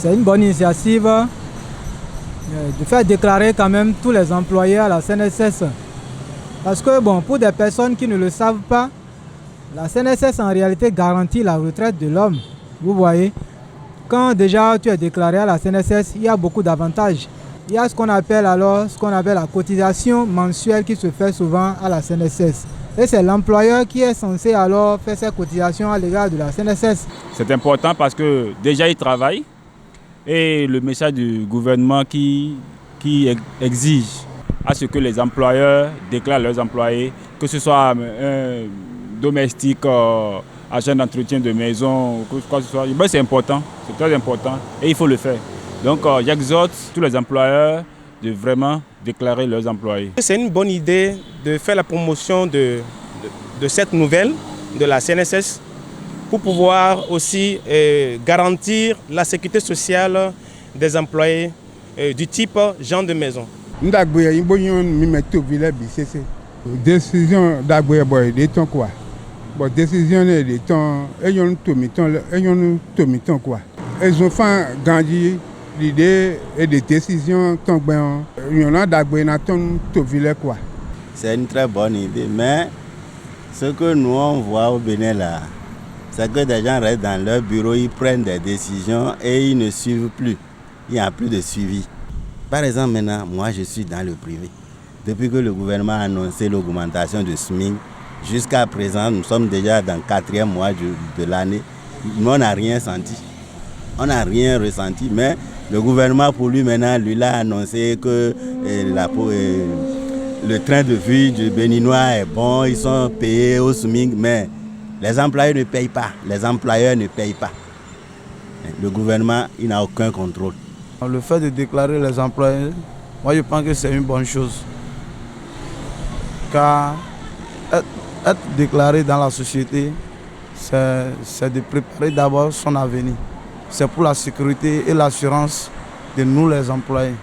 c'est une bonne initiative de faire déclarer quand même tous les employés à la CNSS. Parce que bon, pour des personnes qui ne le savent pas, la CNSS en réalité garantit la retraite de l'homme. Vous voyez, quand déjà tu es déclaré à la CNSS, il y a beaucoup d'avantages. Il y a ce qu'on appelle la cotisation mensuelle qui se fait souvent à la CNSS. Et c'est l'employeur qui est censé alors faire ses cotisations à l'égard de la CNSS. C'est important parce que déjà ils travaillent et le message du gouvernement qui exige à ce que les employeurs déclarent leurs employés, que ce soit un domestique, agent d'entretien de maison, quoi que ce soit. Ben, c'est important, c'est très important et il faut le faire. Donc j'exhorte tous les employeurs de vraiment déclarer leurs employés. C'est une bonne idée de faire la promotion de cette nouvelle de la CNSS pour pouvoir aussi garantir la sécurité sociale des employés du type gens de maison. Décision d'Agboya boy des temps quoi. Bon décision des temps ayons tomiton quoi. Ils ont fait gagner l'idée et des décisions tant ben il y en a d'Agboya na ton tovile quoi. C'est une très bonne idée, mais ce que nous on voit au Bénin là, c'est que des gens restent dans leur bureau, ils prennent des décisions et ils ne suivent plus. Il n'y a plus de suivi. Par exemple, maintenant, moi je suis dans le privé. Depuis que le gouvernement a annoncé l'augmentation du SMIC, jusqu'à présent, nous sommes déjà dans le 4e mois de l'année. On n'a rien senti. On n'a rien ressenti, mais le gouvernement, pour lui, maintenant, lui a annoncé que le train de vie du Béninois est bon, ils sont payés au SMIC, mais les employés ne payent pas. Les employeurs ne payent pas. Le gouvernement, il n'a aucun contrôle. Le fait de déclarer les employés, moi je pense que c'est une bonne chose. Car être déclaré dans la société, c'est de préparer d'abord son avenir. C'est pour la sécurité et l'assurance de nous les employés.